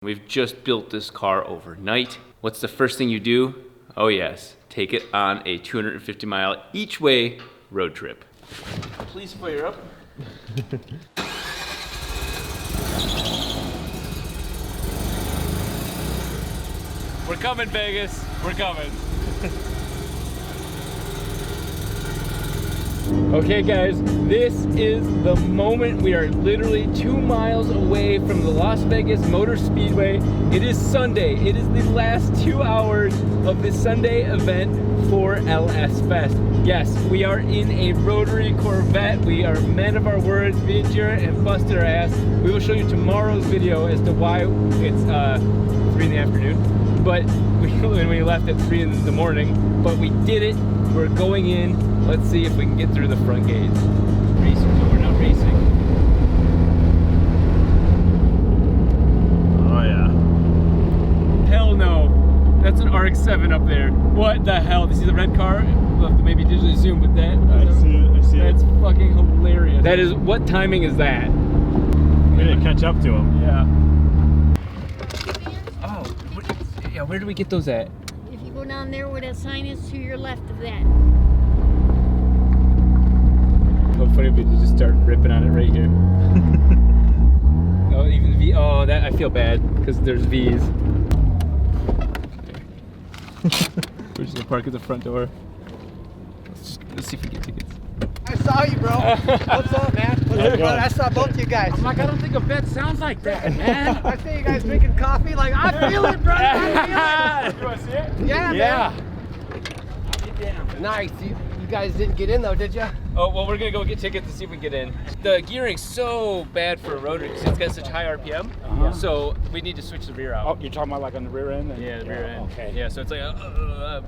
We've just built this car overnight. What's the first thing you do? Oh yes, take it on a 250-mile each way road trip. Please fire up. We're coming, Vegas. We're coming. Okay guys, this is the moment. We are literally 2 miles away from the Las Vegas Motor Speedway. It is Sunday. It is the last 2 hours of the Sunday event for LS Fest. Yes, we are in a Rotary Corvette. We are men of our words. Me and Jarrett have busted our ass. We will show you tomorrow's video as to why it's 3 in the afternoon. But when we left at 3 in the morning, but we did it. We're going in. Let's see if we can get through the front gates. Racing, so we're not racing. Oh yeah. Hell no. That's an RX-7 up there. What the hell? This is a red car. We'll have to maybe digitally zoom, but that. I see it. I see it. That's fucking hilarious. That is. What timing is that? We need to catch up to him. Yeah. Oh, yeah. Where do we get those at? If you go down there where that sign is, to your left of that. How funny if we just start ripping on it right here. Oh, even V. Oh, that I feel bad because there's V's. We're just gonna park at the front door. Let's see if we get tickets. I saw you, bro. What's up, man? What's up, brother? I saw both you guys. I'm like, I don't think a vet sounds like that, man. I see you guys drinking coffee. Like, I feel it, brother. I feel it. You wanna see it? Yeah, Yeah. man. Get down. Nice. You guys didn't get in though, did you? Oh, well, we're gonna go get tickets to see if we can get in. The gearing's so bad for a Rotary because it's got such high RPM. So we need to switch the rear out. Oh, you're talking about like on the rear end? Then? Yeah, the rear end. Okay. Yeah, so it's like,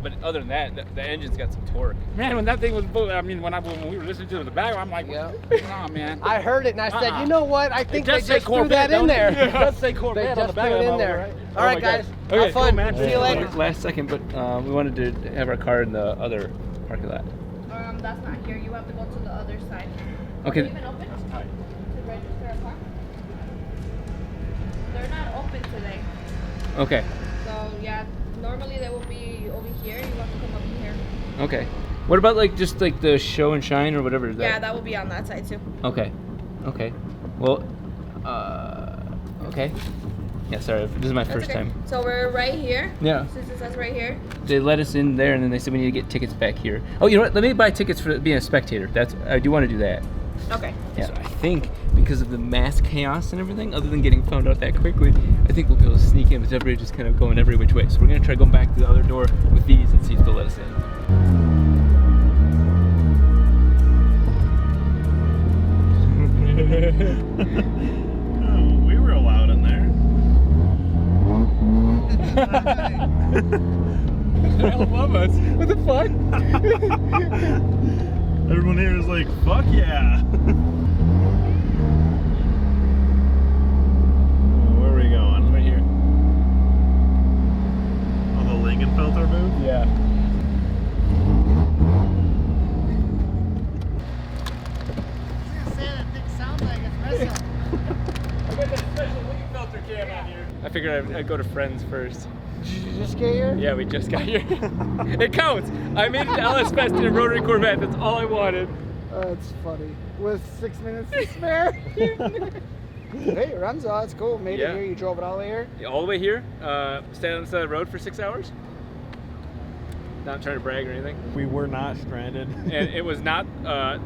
but other than that, the engine's got some torque. Man, when that thing was, I mean, when we were listening to it in the back, I'm like, Yeah. nah, man. I heard it and I said, you know what? I think It they does say just threw Corvette, that in don't there. it? It does say They Corvette on the just back threw of it the in there. right? All right, my guys. God. Have fun. Cool, man. See you later. Last second, but we wanted to have our car in the other parking lot. That's not here. You have to go to the other side. Okay. Are they even open to register a car? They're not open today. Okay. So yeah, normally they will be over here. You have to come up here. Okay. What about like just like the show and shine or whatever? Is that? Yeah, that will be on that side too. Okay. Okay. Well. Okay. Yeah. Sorry. This is my That's first okay. time. So we're right here. Yeah. Since it says right here. They let us in there, and then they said we need to get tickets back here. Oh, you know what? Let me buy tickets for being a spectator. I do want to do that. Okay. Yeah. So I think because of the mass chaos and everything, other than getting found out that quickly, I think we'll be able to sneak in with everybody just kind of going every which way. So we're gonna try going back to the other door with these and see if they'll let us in. Oh, we were allowed in there. They all love us. What the fuck? Everyone here is like, fuck yeah. Where are we going? Right here. Oh, the Langenfelter booth? Yeah. I got that special leak filter cam on here. I figured I'd go to Friends first. Did you just get here? Yeah, we just got here. It counts. I made it to LS Fest in a Rotary Corvette. That's all I wanted. That's funny. With 6 minutes to spare. Hey, Renzo, that's cool. Made Yeah. it here. You drove it all the way here. All the way here. Stayed on the side of the road for 6 hours. Not trying to brag or anything. We were not stranded. And it was not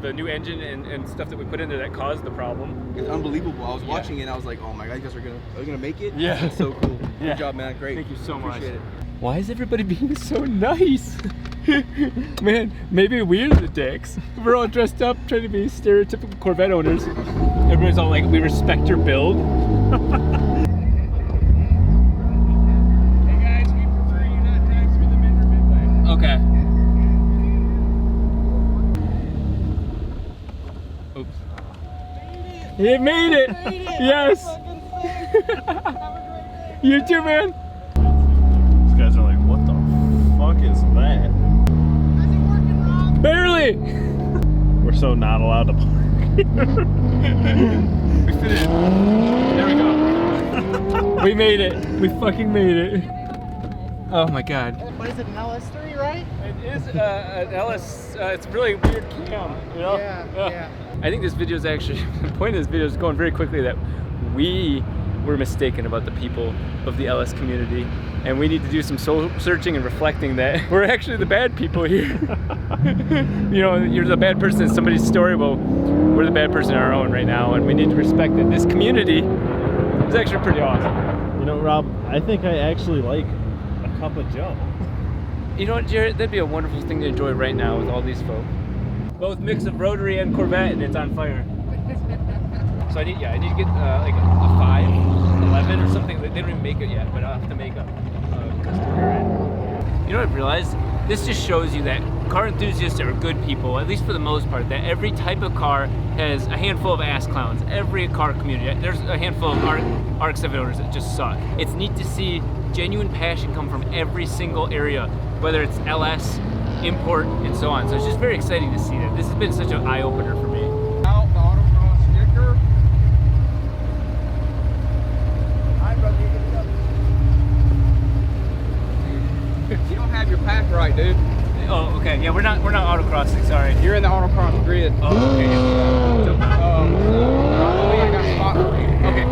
the new engine and stuff that we put in there that caused the problem. It's unbelievable. I was watching it and I was like, oh my god, you guys are gonna make it? Yeah. That's so cool. Yeah. Good job, man. Great. Thank you so much. Appreciate it. Why is everybody being so nice? Man, maybe we're the dicks. We're all dressed up trying to be stereotypical Corvette owners. Everybody's all like, we respect your build. Hey guys, we prefer you not drive through the midway. Okay. Oops. It made it! Yes! You too, man! These guys are like, what the fuck is that? Barely! We're so not allowed to park. We finished. There we go. We made it. We fucking made it. Oh my god. What is it, an LS3, right? It is an LS. It's a really weird cam. You know? Yeah. I think this video is actually, the point of this video is going very quickly that we were mistaken about the people of the LS community, and we need to do some soul searching and reflecting that we're actually the bad people here. You know, you're the bad person in somebody's story, well, we're the bad person in our own right now, and we need to respect it. This community is actually pretty awesome. You know, Rob, I think I actually like a cup of Joe. You know what, Jared? That'd be a wonderful thing to enjoy right now with all these folk. Both mix of Rotary and Corvette, and it's on fire. So I need to get like a 5, 11 or something. They don't even make it yet, but I'll have to make a custom rear end. You know what I've realized? This just shows you that car enthusiasts are good people, at least for the most part, that every type of car has a handful of ass clowns. Every car community, there's a handful of RX-7 owners that just suck. It's neat to see genuine passion come from every single area, whether it's LS, import, and so on. So it's just very exciting to see that. This has been such an eye-opener for me. Out the autocross sticker. Hi, brother. You don't have your pack right, dude. Oh, okay. Yeah, we're not autocrossing. Sorry. You're in the autocross grid. Oh, okay. Probably I got a spot for you. Okay.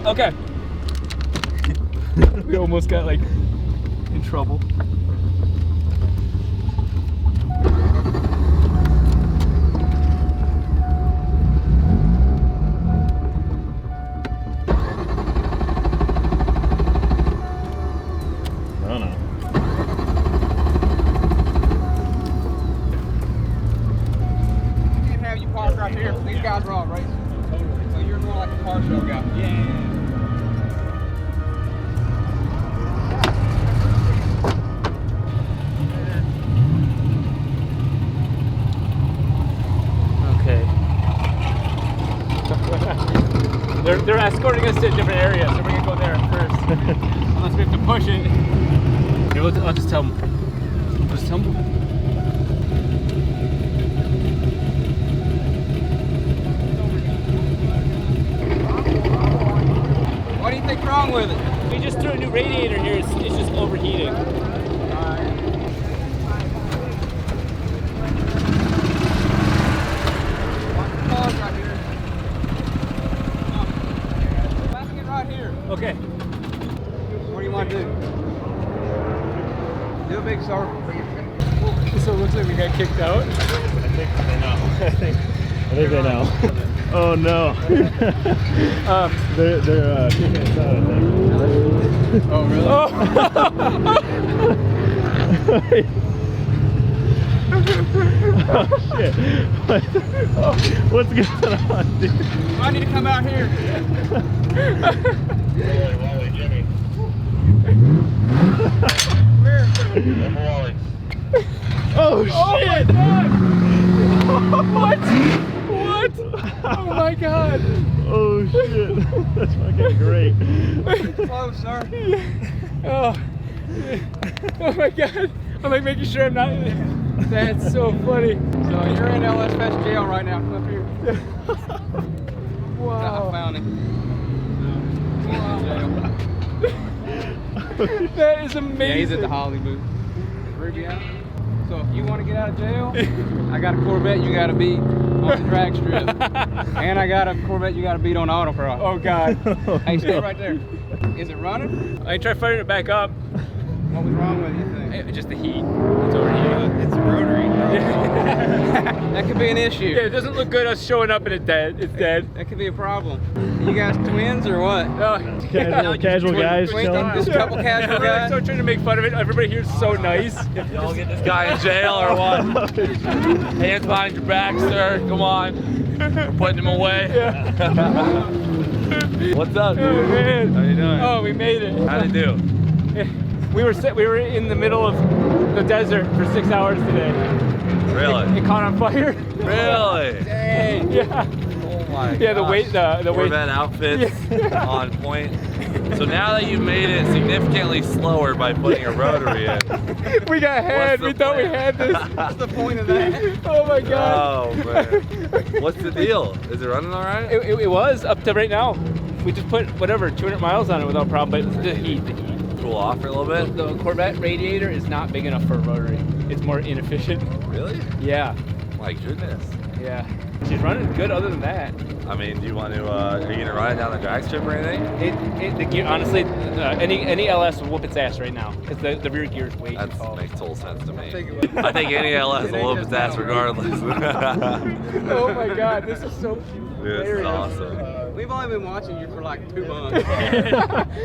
Okay. We almost got like in trouble. Oh no. We can't have you park right here. These guys are all racing. So you're more like a car show guy. Yeah. They're escorting us to a different area, so we're gonna go there first. Unless we have to push it. Here, I'll just tell them. Just tell them. What do you think's wrong with it? We just threw a new radiator here. It's just overheating. Cars right here. Let's get right here. Okay. What do you want to do? Do a big circle. So it looks like we got kicked out. I think they know. I think they know. Oh no. They're kicking us out, I think. Oh, really? Oh shit. What's going on, dude? I need to come out here. Wally, Jimmy. Where? Wally. Oh shit! What? What? Oh my god! Oh shit! That's fucking great. Close, sir. Oh. Oh my god! I'm like making sure I'm not. That's so funny. So you're in LS Fest jail right now. Come up here. Wow. I found him. That is amazing. Yeah, he's at the Hollywood. Ruby out. So if you want to get out of jail, I got a Corvette you got to beat on the drag strip. And I got a Corvette you got to beat on autocross. Oh god. Hey, stay right there. Is it running? I tried firing it back up. What was wrong with it, you think? Just the heat. It's overheating. It's a rotary. That could be an issue. Yeah, it doesn't look good us showing up and it's dead. It's dead. That could be a problem. You guys twins or what? Casual guys chilling. Just a couple casual We're like guys. so trying to make fun of it. Everybody here's so nice. Y'all get this guy in jail or what? Hands behind your back, sir. Come on. We're putting him away. What's up, dude? Oh man. How you doing? Oh, we made it. How'd it do? We were in the middle of the desert for 6 hours today. Really? It caught on fire. Really? Dang. Yeah. Oh my Yeah, the gosh. weight, the weight. Corvette outfits on point. So now that you've made it significantly slower by putting a rotary in, We got ahead. What's We the thought we plan? had this. What's the point of that? Oh my god. oh man, what's the deal? Is it running all right? It was up to right now. We just put whatever 200 miles on it without problem. But the heat. Cool off for a little bit. The Corvette radiator is not big enough for a rotary. It's more inefficient. Really? Yeah. My goodness. Yeah. She's running good other than that. I mean, do you want to? Are you gonna run it down the drag strip or anything? The gear, honestly, any LS will whoop its ass right now because the rear gear is way too That tall. makes total sense to me. I think any LS will whoop its ass regardless. Oh my god, this is so This is awesome. We've only been watching you for like 2 months.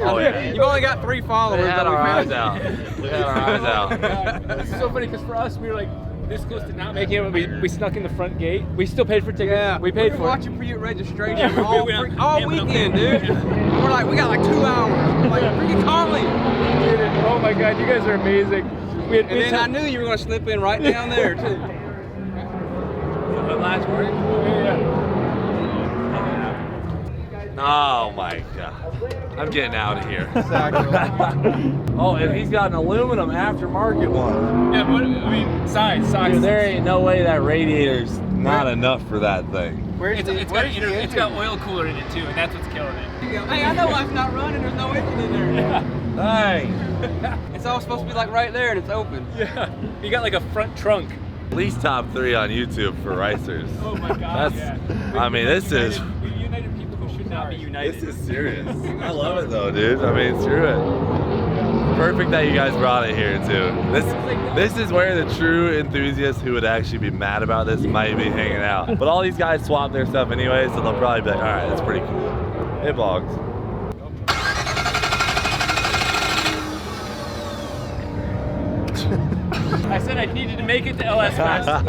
Oh yeah. You've only got 3 followers. We had but we our eyes found- out. We had our eyes out. This is so funny because for us, we were like this close to not making it. We snuck in the front gate. We still paid for tickets. Yeah, we paid we've been for it. watching for you at registration Yeah, all, we went all yeah, we don't weekend, pay. dude. And we're like, we got like 2 hours. I'm like, freaking call me. Did it. Oh my god, you guys are amazing. We had, And then I knew you were going to slip in right down there, too. Last word? Oh my god. I'm getting out of here. Oh, and he's got an aluminum aftermarket one. Yeah, but I mean, size. Dude, there ain't no way that radiator's not enough for that thing. It's got oil cooler in it too, and that's what's killing it. Hey, I know why it's not running. There's no engine in there. Dang. It's all supposed to be like right there and it's open. Yeah, you got like a front trunk. At least top 3 on YouTube for racers. Oh my god, That's, I mean, this is, We united people who should not be united. this is serious. I love it though, dude. I mean, screw it. Perfect that you guys brought it here too. This is where the true enthusiasts who would actually be mad about this might be hanging out. But all these guys swap their stuff anyway, so they'll probably be like, all right, that's pretty cool. It bogs. I said I needed to make it to LS Fest.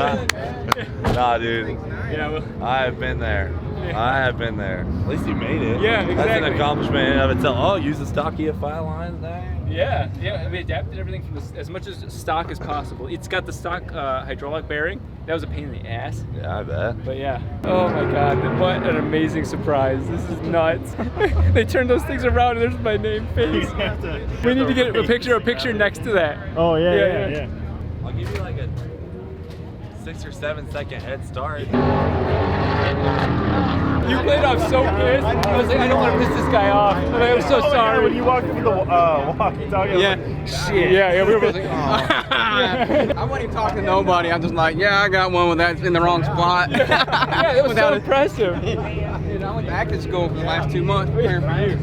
Nah, dude. Yeah, well, I have been there. I have been there. At least you made it. Yeah, That's an exactly. accomplishment in and of itself. Oh, use the stock EFI lines there. yeah. We adapted everything from as much as stock as possible. It's got the stock hydraulic bearing. That was a pain in the ass. Yeah, I bet. But yeah. Oh my god, what an amazing surprise. This is nuts. They turned those things around and there's my name face. We need to get a picture next to that. Oh yeah. I'll give you like a 6 or 7 second head start. You played off so pissed. I was like, I don't want to piss this guy off. I'm like, I'm so sorry. When you walked into the walkie-talkie, Yeah. Shit. Yeah, we were both like, oh. I wasn't even talking to nobody. I'm just like, yeah, I got one with that in the wrong spot. Yeah, that was so impressive. Dude, I went to acting school for the last 2 months preparing for you.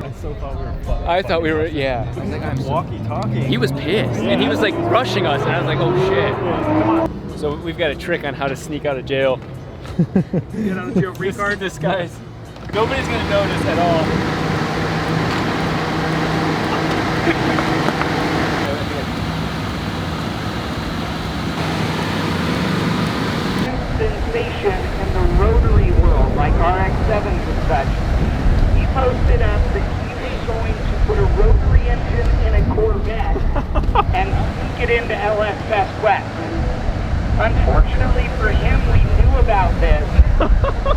I so thought we were fucked. I thought we were, yeah. I was like, I'm so Walkie-talkie. He was pissed, and he was like rushing us, and I was like, oh shit. So we've got a trick on how to sneak out of jail. Get on a jail free card, disguise. Nobody's gonna notice at all. Sensation in the rotary world, like RX-7s and such. He posted up that he was going to put a rotary engine in a Corvette and sneak it into LS Best West. Unfortunately for him, we knew about this.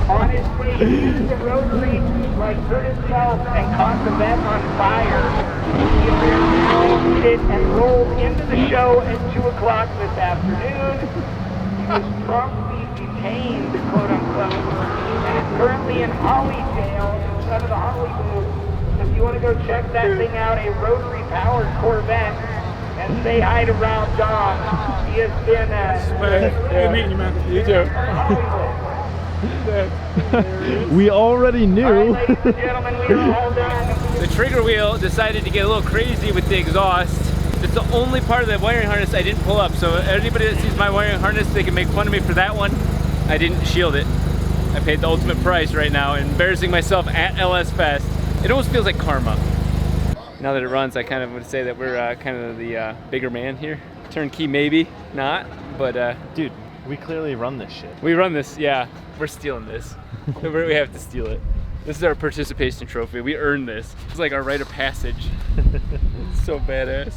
On his way into the rotary, like hurt himself and caught the vent on fire. He apparently it and rolled into the show at 2 o'clock this afternoon. He was promptly detained, quote unquote, and is currently in Holly jail instead of the Holly booth. So if you want to go check that thing out, a rotary powered Corvette, and say hi to Rob Dahm. He has been Good meeting you, man. You too. We already knew. All right, ladies and gentlemen, we are all done. The trigger wheel decided to get a little crazy with the exhaust. It's the only part of the wiring harness I didn't pull up. So anybody that sees my wiring harness, they can make fun of me for that one. I didn't shield it. I paid the ultimate price right now, embarrassing myself at LS Fest. It almost feels like karma. Now that it runs, I kind of would say that we're kind of the bigger man here. Turnkey maybe, not, but Dude, we clearly run this shit. we run this, yeah. We're stealing this. We have to steal it. This is our participation trophy. We earned this. It's like our rite of passage. It's so badass.